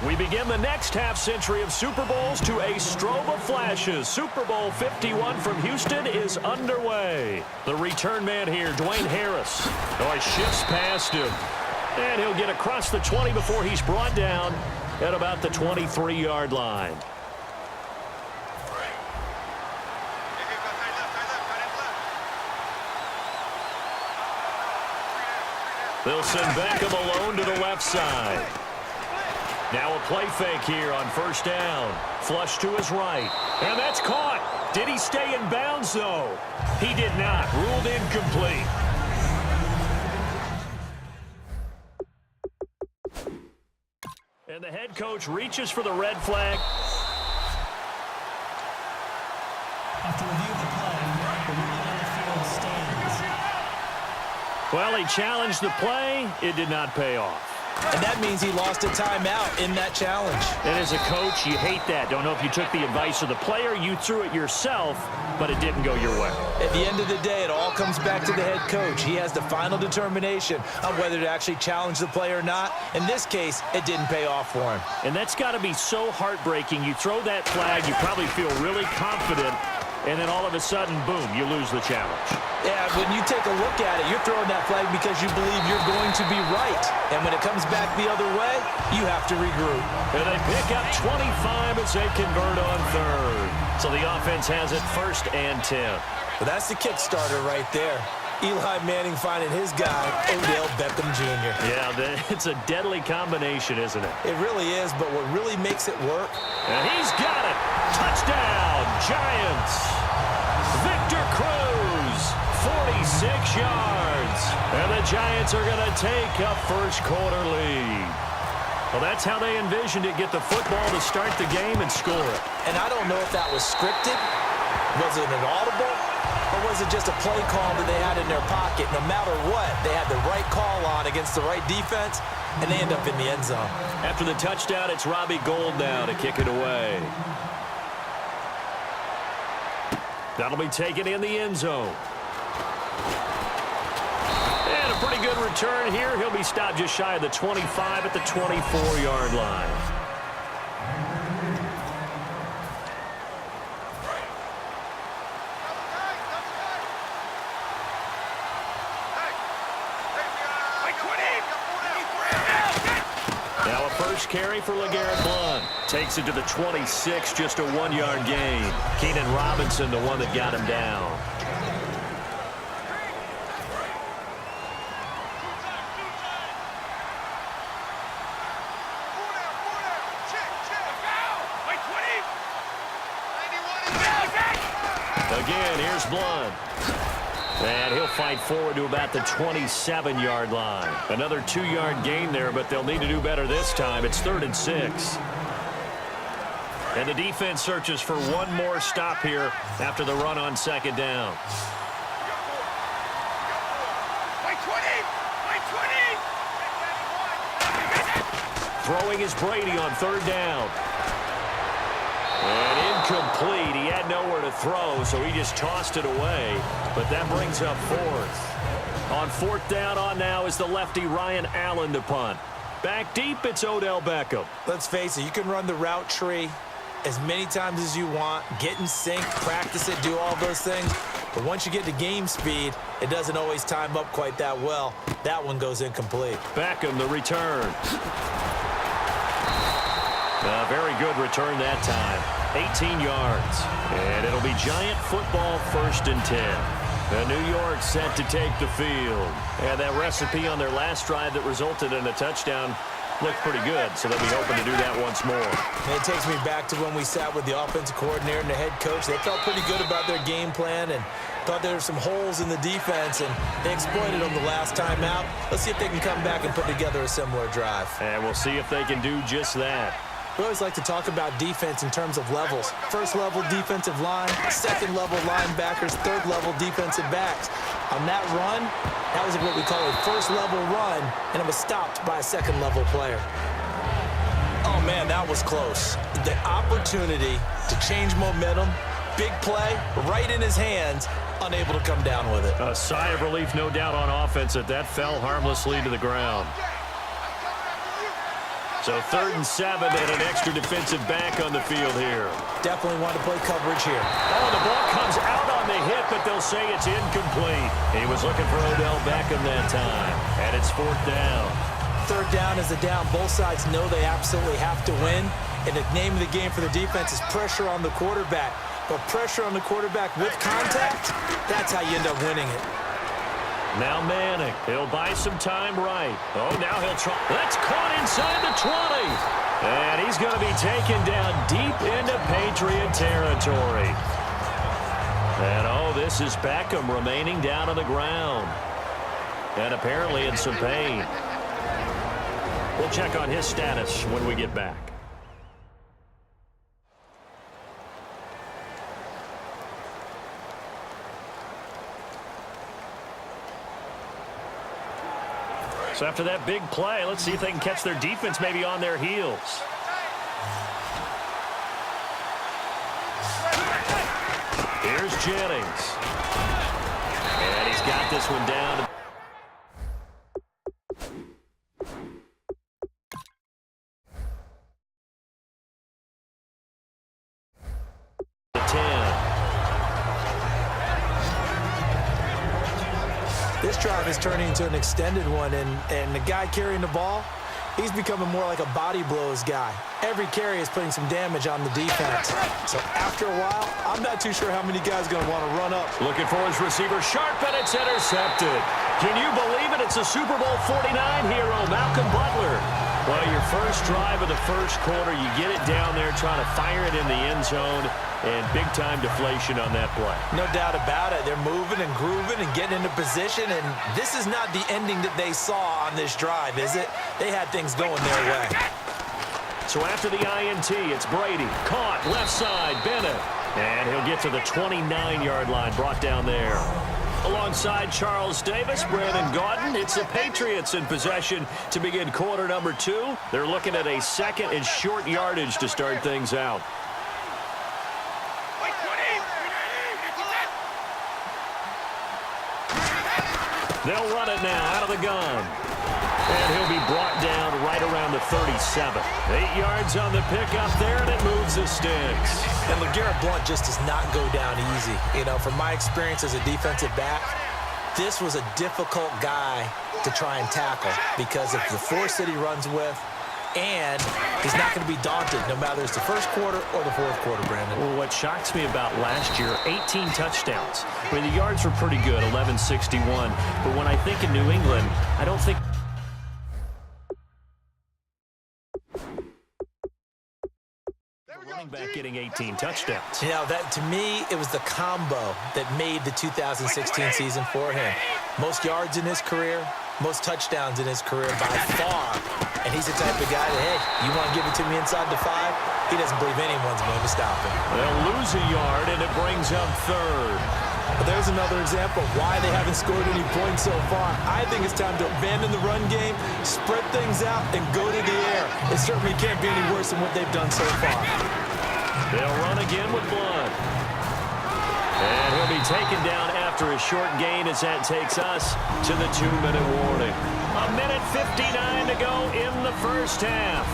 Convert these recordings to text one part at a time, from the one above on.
We begin the next half-century of Super Bowls to a strobe of flashes. Super Bowl 51 from Houston is underway. The return man here, Dwayne Harris. Oh, he shifts past him. And he'll get across the 20 before he's brought down at about the 23-yard line. They'll send Beckham alone to the left side. Now a play fake here on first down. Flush to his right. And that's caught. Did he stay in bounds, though? He did not. Ruled incomplete. And the head coach reaches for the red flag. After review of the play, the ruling on the field stands. Well, he challenged the play. It did not pay off. And that means he lost a timeout in that challenge. And as a coach, you hate that. Don't know if you took the advice of the player, you threw it yourself, but it didn't go your way. At the end of the day, it all comes back to the head coach. He has the final determination on whether to actually challenge the play or not. In this case, it didn't pay off for him. And that's got to be so heartbreaking. You throw that flag, you probably feel really confident, and then all of a sudden, boom, you lose the challenge. Yeah, when you take a look at it, you're throwing that flag because you believe you're going to be right. And when it comes back the other way, you have to regroup. And they pick up 25 as they convert on third. So the offense has it 1st and 10. Well, that's the kick starter right there. Eli Manning finding his guy, Odell Beckham Jr. Yeah, it's a deadly combination, isn't it? It really is, but what really makes it work... And he's got it. Touchdown, Giants. Victor Cruz, 46 yards. And the Giants are going to take a first-quarter lead. Well, that's how they envisioned it, get the football to start the game and score it. And I don't know if that was scripted. Was it an audible? Or was it just a play call that they had in their pocket? No matter what, they had the right call on against the right defense, and they end up in the end zone. After the touchdown, it's Robbie Gould now to kick it away. That'll be taken in the end zone. And a pretty good return here. He'll be stopped just shy of the 25 at the 24-yard line. Now a first carry for LeGarrette Blount. Takes it to the 26, just a 1-yard gain. Keenan Robinson, the one that got him down. Again, here's Blount. And he'll fight forward to about the 27-yard line. Another 2-yard gain there, but they'll need to do better this time. It's 3rd and 6. And the defense searches for one more stop here after the run on 2nd down. Throwing is Brady on 3rd down. And incomplete. He had nowhere to throw, so he just tossed it away. But that brings up 4th. On 4th down on now is the lefty Ryan Allen to punt. Back deep, it's Odell Beckham. Let's face it, you can run the route tree as many times as you want, get in sync, practice it, do all those things. But once you get to game speed, it doesn't always time up quite that well. That one goes incomplete. Beckham, the return. A very good return that time. 18 yards. And it'll be Giant football 1st and 10. And New York set to take the field. And that recipe on their last drive that resulted in a touchdown looked pretty good, so they'll be hoping to do that once more. And it takes me back to when we sat with the offensive coordinator and the head coach. They felt pretty good about their game plan and thought there were some holes in the defense, and they exploited them the last time out. Let's see if they can come back and put together a similar drive. And we'll see if they can do just that. We always like to talk about defense in terms of levels. 1st level defensive line, 2nd level linebackers, 3rd level defensive backs. On that run, that was what we call a 1st level run, and it was stopped by a 2nd level player. Oh man, that was close. The opportunity to change momentum, big play, right in his hands, unable to come down with it. A sigh of relief, no doubt, on offense that fell harmlessly to the ground. So 3rd and 7 and an extra defensive back on the field here. Definitely want to play coverage here. Oh, the ball comes out on the hit, but they'll say it's incomplete. He was looking for Odell Beckham that time, and it's 4th down. 3rd down is a down. Both sides know they absolutely have to win, and the name of the game for the defense is pressure on the quarterback. But pressure on the quarterback with contact, that's how you end up winning it. Now Manning, he'll buy some time right. Oh, now he'll try. That's caught inside the 20. And he's going to be taken down deep into Patriot territory. And, oh, this is Beckham remaining down on the ground. And apparently in some pain. We'll check on his status when we get back. So after that big play, let's see if they can catch their defense maybe on their heels. Here's Jennings. And he's got this one down. The 10. This drive is turning into an extended one, and the guy carrying the ball, he's becoming more like a body blows guy. Every carry is putting some damage on the defense. So after a while, I'm not too sure how many guys are going to want to run up. Looking for his receiver, sharp, and it's intercepted. Can you believe it? It's a Super Bowl 49 hero, Malcolm Butler. Well, your first drive of the first quarter, you get it down there, trying to fire it in the end zone, and big-time deflation on that play. No doubt about it. They're moving and grooving and getting into position, and this is not the ending that they saw on this drive, is it? They had things going their way. So after the INT, it's Brady. Caught, left side, Bennett. And he'll get to the 29-yard line, brought down there. Alongside Charles Davis, Brandon Gaudin, it's the Patriots in possession to begin quarter number 2. They're looking at a 2nd and short yardage to start things out. They'll run it now out of the gun. And he'll be brought down right around the 37. 8 yards on the pickup there, and it moves the sticks. And LeGarrette Blount just does not go down easy. You know, from my experience as a defensive back, this was a difficult guy to try and tackle because of the force that he runs with, and he's not going to be daunted no matter it's the first quarter or the fourth quarter, Brandon. Well, what shocks me about last year, 18 touchdowns. I mean, the yards were pretty good, 1161. But when I think of New England, I don't think running back getting 18 touchdowns. You know, that to me, it was the combo that made the 2016 season for him. Most yards in his career, most touchdowns in his career by far. And he's the type of guy that, hey, you want to give it to me inside the 5? He doesn't believe anyone's going to stop him. They'll lose a yard, and it brings up 3rd. But there's another example of why they haven't scored any points so far. I think it's time to abandon the run game, spread things out, and go to the air. It certainly can't be any worse than what they've done so far. They'll run again with Blount. And he'll be taken down after a short gain as that takes us to the 2-minute warning. 1:59 to go in the first half.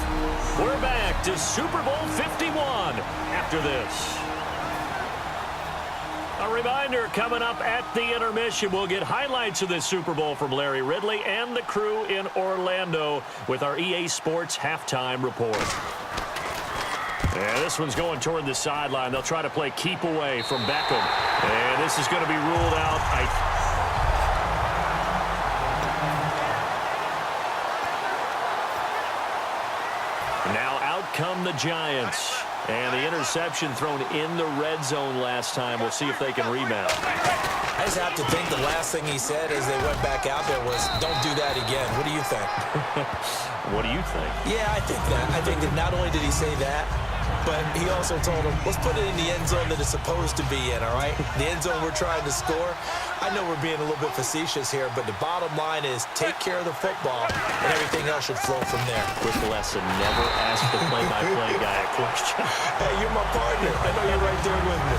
We're back to Super Bowl 51 after this. A reminder, coming up at the intermission, we'll get highlights of this Super Bowl from Larry Ridley and the crew in Orlando with our EA Sports halftime report. And this one's going toward the sideline. They'll try to play keep away from Beckham. And this is going to be ruled out. Now out come the Giants. And the interception thrown in the red zone last time. We'll see if they can rebound. I just have to think the last thing he said as they went back out there was, don't do that again. What do you think? What do you think? Yeah, I think that. I think that not only did he say that, but he also told him, let's put it in the end zone that it's supposed to be in, all right? The end zone we're trying to score. I know we're being a little bit facetious here, but the bottom line is take care of the football, and everything else should flow from there. Quick lesson, never ask the play-by-play guy a question. Hey, you're my partner. I know you're right there with me.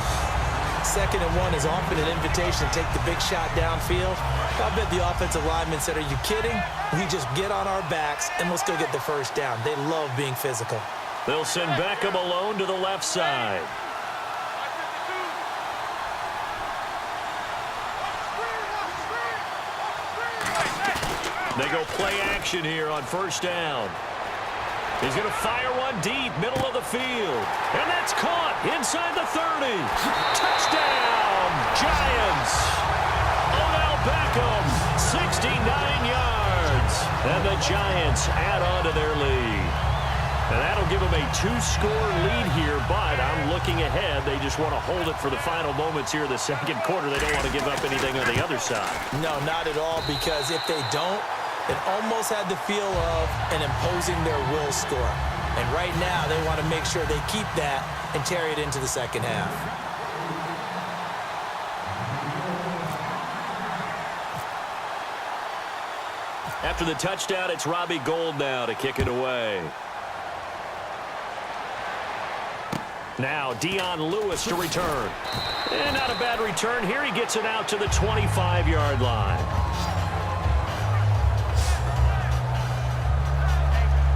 2nd and 1 is often an invitation to take the big shot downfield. I bet the offensive linemen said, are you kidding? We just get on our backs and let's go get the first down. They love being physical. They'll send Beckham alone to the left side. They go play action here on first down. He's going to fire one deep, middle of the field. And that's caught inside the 30. Touchdown, Giants. Odell Beckham, 69 yards. And the Giants add on to their lead. And that'll give them a 2-score lead here, but I'm looking ahead. They just want to hold it for the final moments here in the second quarter. They don't want to give up anything on the other side. No, not at all, because if they don't, it almost had the feel of an imposing their will score. And right now, they want to make sure they keep that and carry it into the second half. After the touchdown, it's Robbie Gould now to kick it away. Now, Dion Lewis to return. And not a bad return here. He gets it out to the 25-yard line.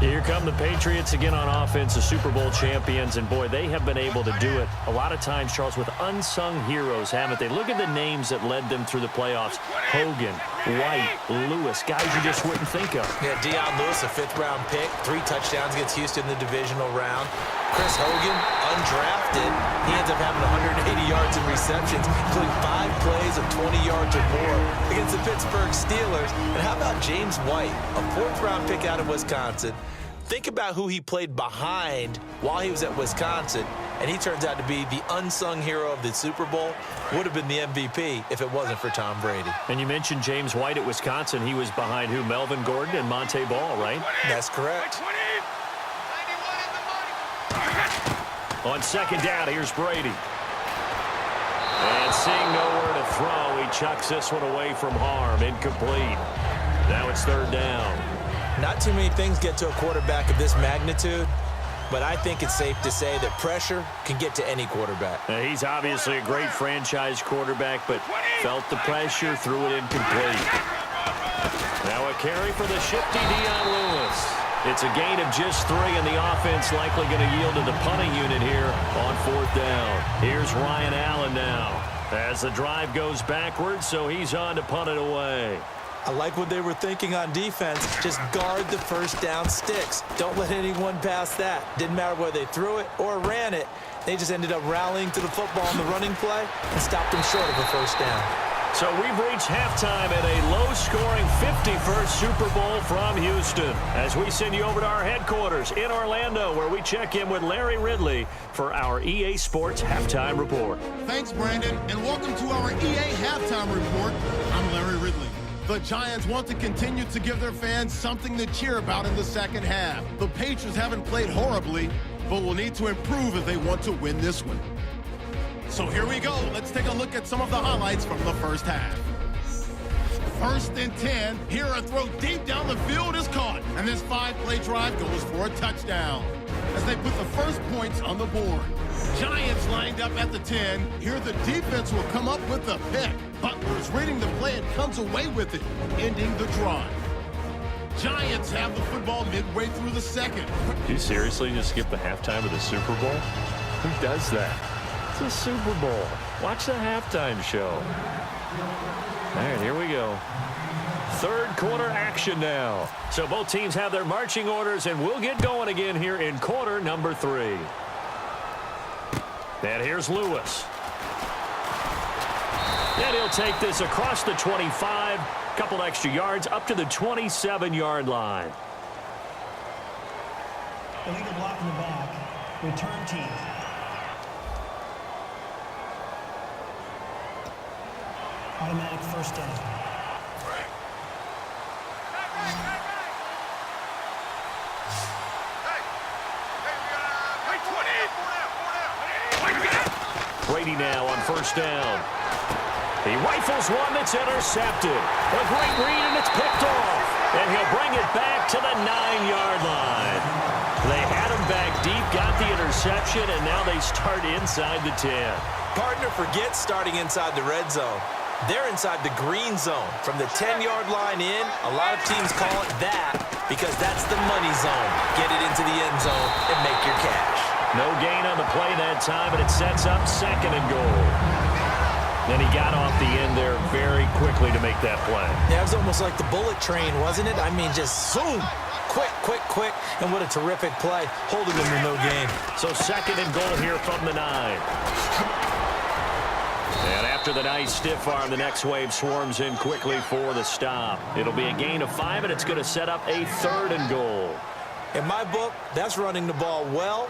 Here come the Patriots again on offense, the Super Bowl champions, and boy, they have been able to do it a lot of times, Charles, with unsung heroes, haven't they? Look at the names that led them through the playoffs. Hogan, White, Lewis, guys you just wouldn't think of. Yeah, Dion Lewis, a 5th-round pick, 3 touchdowns against Houston in the divisional round. Chris Hogan, undrafted, he ends up having 180 yards in receptions, including 5 plays of 20 yards or more against the Pittsburgh Steelers. And how about James White, a 4th-round pick out of Wisconsin? Think about who he played behind while he was at Wisconsin, and he turns out to be the unsung hero of the Super Bowl. Would have been the MVP if it wasn't for Tom Brady. And you mentioned James White at Wisconsin. He was behind who? Melvin Gordon and Monte Ball, right? That's correct. On second down, here's Brady. And seeing nowhere to throw, he chucks this one away from harm. Incomplete. Now it's 3rd down. Not too many things get to a quarterback of this magnitude, but I think it's safe to say that pressure can get to any quarterback. Now, he's obviously a great franchise quarterback, but felt the pressure, threw it incomplete. Now a carry for the shifty Dion Lewis. It's a gain of just 3, and the offense likely going to yield to the punting unit here on 4th down. Here's Ryan Allen now as the drive goes backwards, so he's on to punt it away. I like what they were thinking on defense. Just guard the first down sticks. Don't let anyone pass that. Didn't matter whether they threw it or ran it. They just ended up rallying to the football on the running play and stopped them short of a first down. So we've reached halftime at a low-scoring 51st Super Bowl from Houston as we send you over to our headquarters in Orlando, where we check in with Larry Ridley for our EA Sports Halftime Report. Thanks, Brandon, and welcome to our EA Halftime Report. I'm Larry Ridley. The Giants want to continue to give their fans something to cheer about in the second half. The Patriots haven't played horribly, but will need to improve if they want to win this one. So here we go. Let's take a look at some of the highlights from the first half. 1st and 10. Here a throw deep down the field is caught. And this 5-play drive goes for a touchdown as they put the first points on the board. Giants lined up at the 10. Here the defense will come up with the pick. Butler's reading the play and comes away with it, ending the drive. Giants have the football midway through the second. Do you seriously just skip the halftime of the Super Bowl? Who does that? It's a Super Bowl. Watch the halftime show. All right, here we go. 3rd quarter action now. So both teams have their marching orders, and we'll get going again here in quarter number 3. And here's Lewis. And he'll take this across the 25, couple extra yards, up to the 27-yard line. Illegal block in the back. Return team. Automatic first down. Brady now on first down. He rifles one that's intercepted. A great read, and it's picked off. And he'll bring it back to the 9-yard line. They had him back deep, got the interception, and now they start inside the 10. Partner, forget starting inside the red zone. They're inside the green zone. From the 10-yard line in, a lot of teams call it that because that's the money zone. Get it into the end zone and make your cash. No gain on the play that time, and it sets up 2nd and goal. Then he got off the end there very quickly to make that play. Yeah, it was almost like the bullet train, wasn't it? I mean, just zoom. Quick, quick, quick. And what a terrific play, holding them to no gain. So 2nd and goal here from the 9. And after the nice stiff arm, the next wave swarms in quickly for the stop. It'll be a gain of 5, and it's going to set up a 3rd and goal. In my book, that's running the ball well,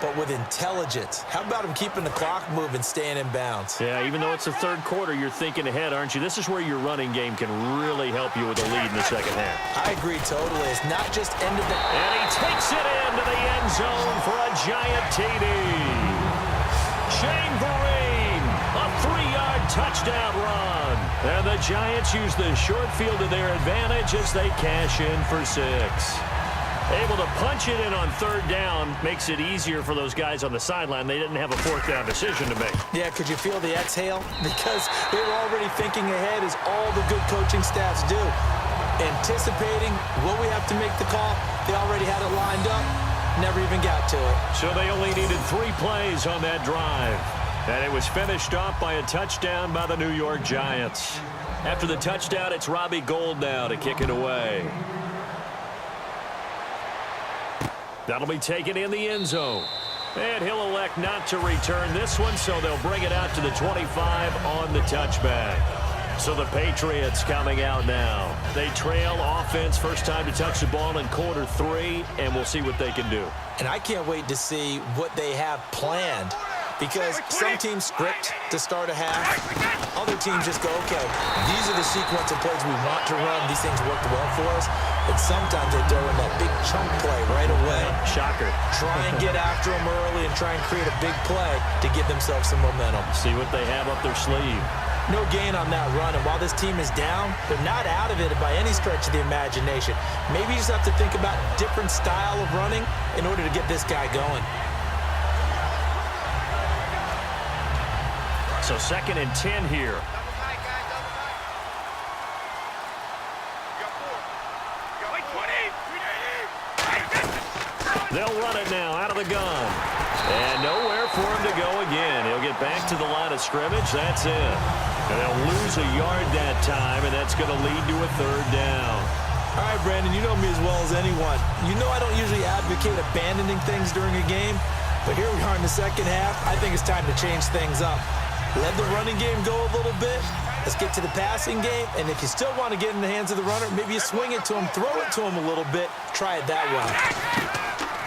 but with intelligence. How about him keeping the clock moving, staying in bounds? Yeah, even though it's the 3rd quarter, you're thinking ahead, aren't you? This is where your running game can really help you with a lead in the 2nd half. I agree totally. It's not just end of the... And he takes it into the end zone for a giant TD. Shane Vereen, a 3-yard touchdown run. And the Giants use the short field to their advantage as they cash in for 6. Able to punch it in on 3rd down makes it easier for those guys on the sideline. They didn't have a 4th down decision to make. Yeah, could you feel the exhale? Because they were already thinking ahead, as all the good coaching staffs do. Anticipating what we have to make the call. They already had it lined up. Never even got to it. So they only needed 3 plays on that drive. And it was finished off by a touchdown by the New York Giants. After the touchdown, it's Robbie Gould now to kick it away. That'll be taken in the end zone. And he'll elect not to return this one, so they'll bring it out to the 25 on the touchback. So the Patriots coming out now. They trail offense, first time to touch the ball in quarter 3, and we'll see what they can do. And I can't wait to see what they have planned. Because some teams script to start a half. Other teams just go, okay, these are the sequence of plays we want to run. These things worked well for us. And sometimes they throw in that big chunk play right away. Shocker. Try and get after them early and try and create a big play to give themselves some momentum. See what they have up their sleeve. No gain on that run. And while this team is down, they're not out of it by any stretch of the imagination. Maybe you just have to think about a different style of running in order to get this guy going. So 2nd and 10 here. They'll run it now out of the gun. And nowhere for him to go again. He'll get back to the line of scrimmage. That's it. And they'll lose a yard that time, and that's going to lead to a 3rd down. All right, Brandon, you know me as well as anyone. You know I don't usually advocate abandoning things during a game, but here we are in the 2nd half. I think it's time to change things up. Let the running game go a little bit. Let's get to the passing game. And if you still want to get in the hands of the runner, maybe you swing it to him, throw it to him a little bit. Try it that way.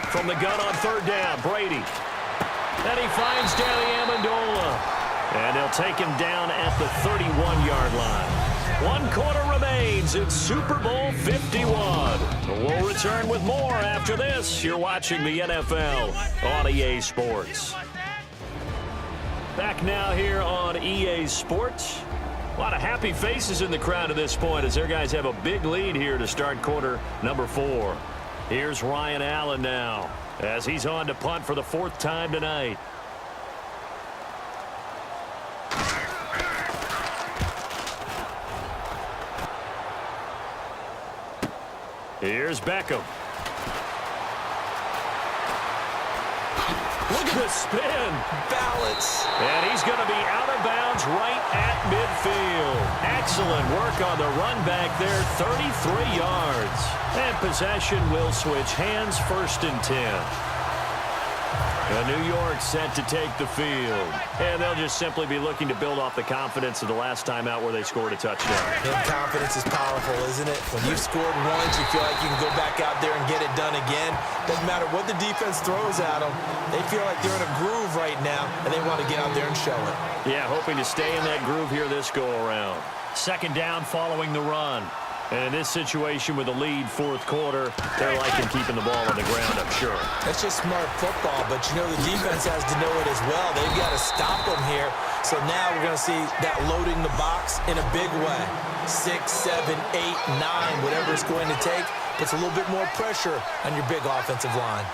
From the gun on 3rd down, Brady. And he finds Danny Amendola. And they'll take him down at the 31-yard line. 1 quarter remains. It's Super Bowl 51. We'll return with more after this. You're watching the NFL on EA Sports. Back now here on EA Sports. A lot of happy faces in the crowd at this point as their guys have a big lead here to start quarter number 4. Here's Ryan Allen now as he's on to punt for the 4th time tonight. Here's Beckham. Look at the spin. Balance. And he's going to be out of bounds right at midfield. Excellent work on the run back there, 33 yards. And possession will switch hands, 1st and 10. New York set to take the field. And they'll just simply be looking to build off the confidence of the last time out where they scored a touchdown. And confidence is powerful, isn't it? When you've scored once, you feel like you can go back out there and get it done again. Doesn't matter what the defense throws at them. They feel like they're in a groove right now, and they want to get out there and show it. Yeah, hoping to stay in that groove here this go-around. 2nd down following the run. And in this situation with a lead 4th quarter, they're liking keeping the ball on the ground, I'm sure. That's just smart football, but you know the defense has to know it as well. They've got to stop them here. So now we're going to see that loading the box in a big way. 6, 7, 8, 9, whatever it's going to take. puts a little bit more pressure on your big offensive line.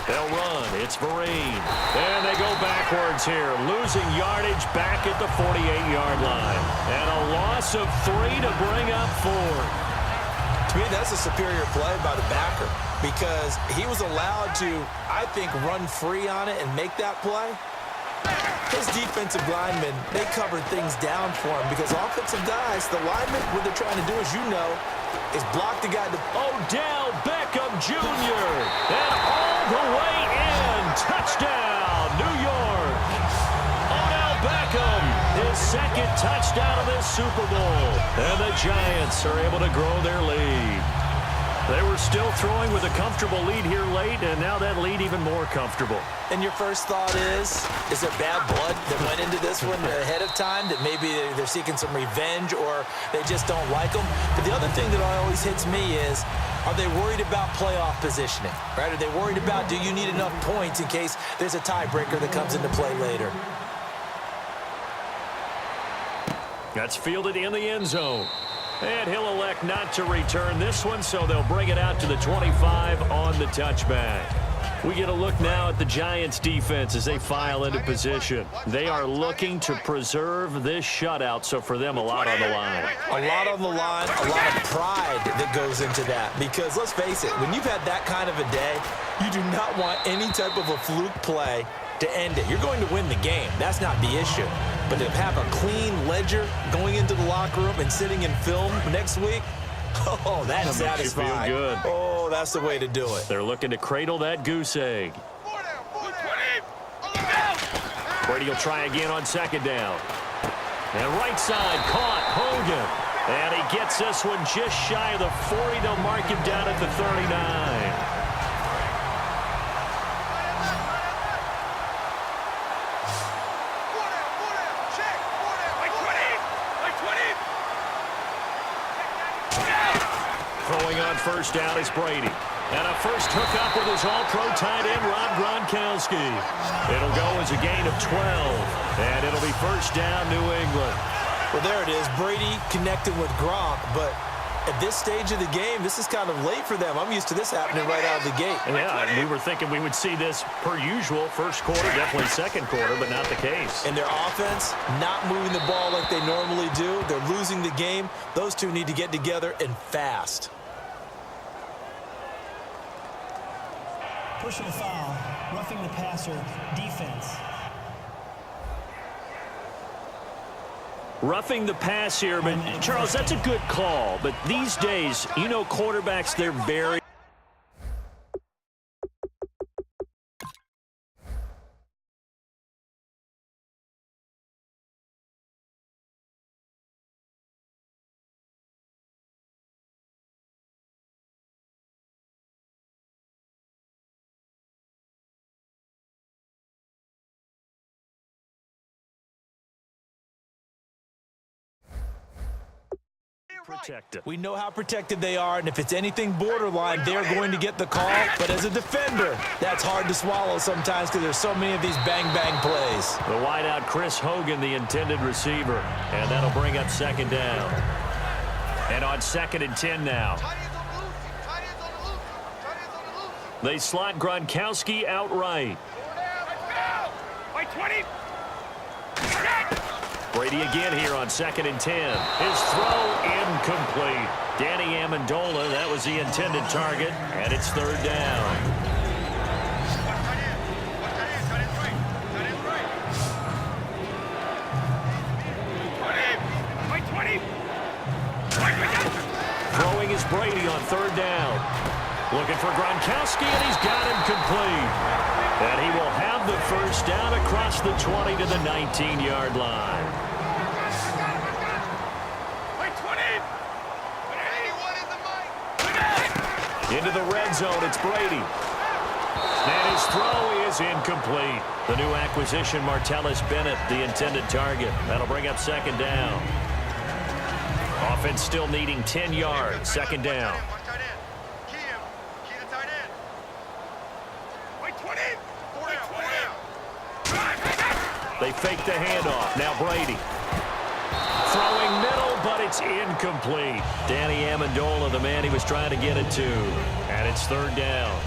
They'll run. It's Vereen. And they go backwards here, losing yardage back at the 48-yard line. And a loss of 3 to bring up 4. To me, that's a superior play by the backer because he was allowed to, I think, run free on it and make that play. His defensive linemen, they covered things down for him because offensive guys, the linemen, what they're trying to do, as you know, is block the guy. Odell Beckham Jr. And all the way in. Touchdown, New York. Odell Beckham, his second touchdown of this Super Bowl. And the Giants are able to grow their lead. They were still throwing with a comfortable lead here late, and now that lead even more comfortable. And your first thought is there bad blood that went into this one ahead of time, that maybe they're seeking some revenge or they just don't like them? But the other thing that always hits me is, are they worried about playoff positioning, right? Are they worried about, do you need enough points in case there's a tiebreaker that comes into play later? That's fielded in the end zone. And he'll elect not to return this one, so they'll bring it out to the 25 on the touchback. We get a look now at the Giants' defense as they file into position. They are looking to preserve this shutout, so for them, a lot on the line. A lot on the line, a lot of pride that goes into that. Because let's face it, when you've had that kind of a day, you do not want any type of a fluke play to end it. You're going to win the game. That's not the issue. But to have a clean ledger going into the locker room and sitting in film next week, oh, that's satisfying. Makes you feel good. Oh, that's the way to do it. They're looking to cradle that goose egg. Brady will try again on second down. And right side caught Hogan. And he gets this one just shy of the 40. They'll mark him down at the 39. Throwing on first down is Brady. And a first hookup with his all-pro tight end, Rob Gronkowski. It'll go as a gain of 12. And it'll be first down, New England. Well, there it is. Brady connecting with Gronk. But at this stage of the game, this is kind of late for them. I'm used to this happening right out of the gate. Yeah, we were thinking we would see this per usual. First quarter, definitely second quarter, but not the case. And their offense not moving the ball like they normally do. They're losing the game. Those two need to get together and fast. Personal foul, roughing the passer, defense. Roughing the pass here, but Charles, that's a good call. But these days, you know, quarterbacks, they're very... protected. We know how protected they are, and if it's anything borderline, they're going to get the call. But as a defender, that's hard to swallow sometimes because there's so many of these bang-bang plays. The wideout, Chris Hogan, the intended receiver. And that'll bring up second down. And on 2nd and 10 now. They slot Gronkowski outright. Brady again here on 2nd and 10. His throw incomplete. Danny Amendola, that was the intended target, and it's third down. Throwing is Brady on third down. Looking for Gronkowski, and he's got him complete. And he will have the first down across the 20 to the 19-yard line. Into the red zone, it's Brady. And his throw is incomplete. The new acquisition, Martellus Bennett, the intended target. That'll bring up second down. Offense still needing 10 yards. Second down. They fake the handoff. Now Brady. Throwing middle, but it's incomplete. Danny Amendola, the man he was trying to get it to. And it's third down.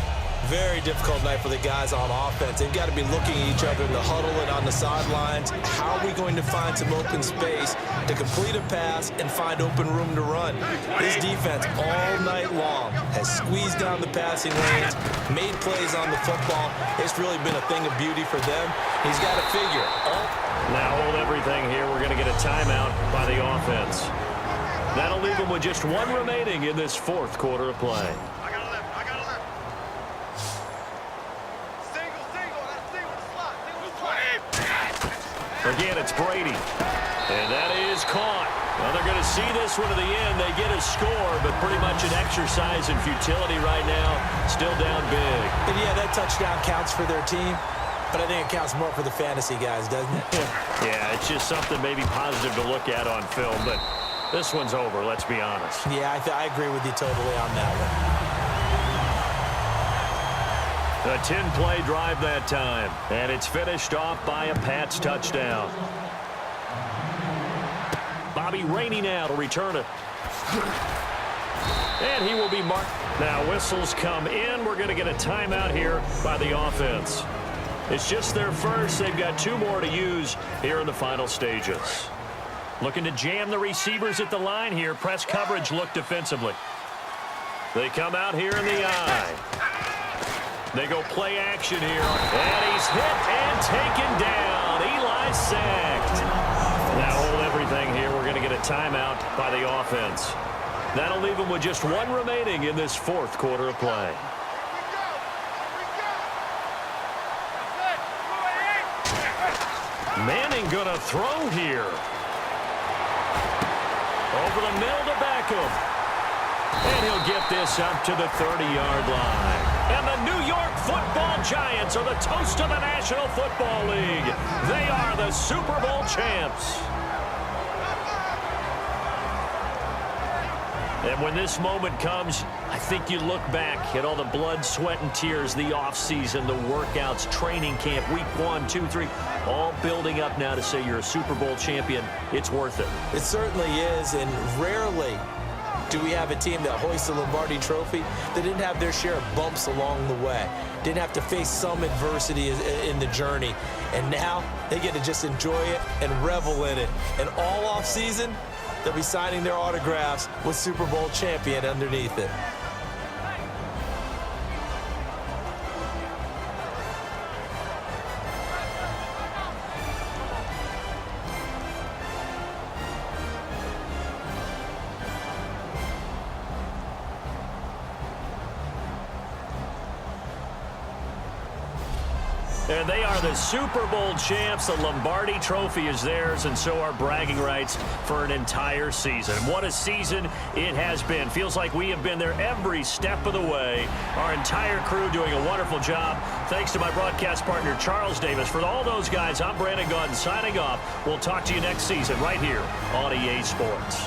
Very difficult night for the guys on offense. They've got to be looking at each other in the huddle and on the sidelines. How are we going to find some open space to complete a pass and find open room to run? This defense all night long has squeezed down the passing lanes, made plays on the football. It's really been a thing of beauty for them. He's got to figure. Now hold everything here. We're going to get a timeout by the offense. That'll leave them with just one remaining in this fourth quarter of play. Again, it's Brady. And that is caught. Well, they're going to see this one to the end. They get a score, but pretty much an exercise in futility right now. Still down big. And yeah, that touchdown counts for their team, but I think it counts more for the fantasy guys, doesn't it? Yeah, it's just something maybe positive to look at on film, but this one's over, let's be honest. Yeah, I agree with you totally on that one. A 10-play drive that time, and it's finished off by a Pats touchdown. Bobby Rainey now to return it. And he will be marked. Now whistles come in. We're going to get a timeout here by the offense. It's just their first. They've got two more to use here in the final stages. Looking to jam the receivers at the line here. Press coverage look defensively. They come out here in the eye. They go play action here. And he's hit and taken down. Eli sacked. Now hold everything here. We're going to get a timeout by the offense. That'll leave them with just one remaining in this fourth quarter of play. Manning going to throw here. Over the middle to Beckham. And he'll get this up to the 30-yard line. And the New York Football Giants are the toast of the National Football League. They are the Super Bowl champs. And when this moment comes, I think you look back at all the blood, sweat, and tears, the offseason, the workouts, training camp, week 1, 2, 3, all building up now to say you're a Super Bowl champion. It's worth it. It certainly is, and rarely do we have a team that hoists the Lombardi Trophy that didn't have their share of bumps along the way, didn't have to face some adversity in the journey, and now they get to just enjoy it and revel in it. And all off season, they'll be signing their autographs with Super Bowl champion underneath it. And they are the Super Bowl champs. The Lombardi Trophy is theirs, and so are bragging rights for an entire season. What a season it has been. Feels like we have been there every step of the way. Our entire crew doing a wonderful job. Thanks to my broadcast partner, Charles Davis. For all those guys, I'm Brandon Gaudin signing off. We'll talk to you next season right here on EA Sports.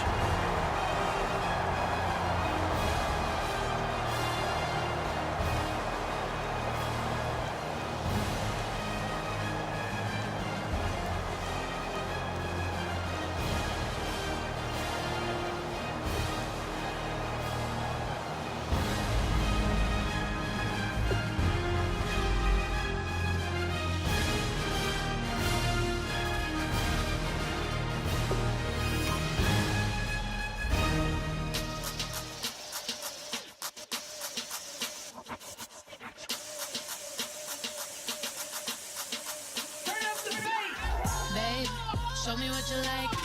Show me what you like.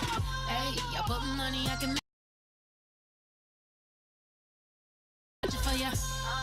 Hey, I put money I can make for you.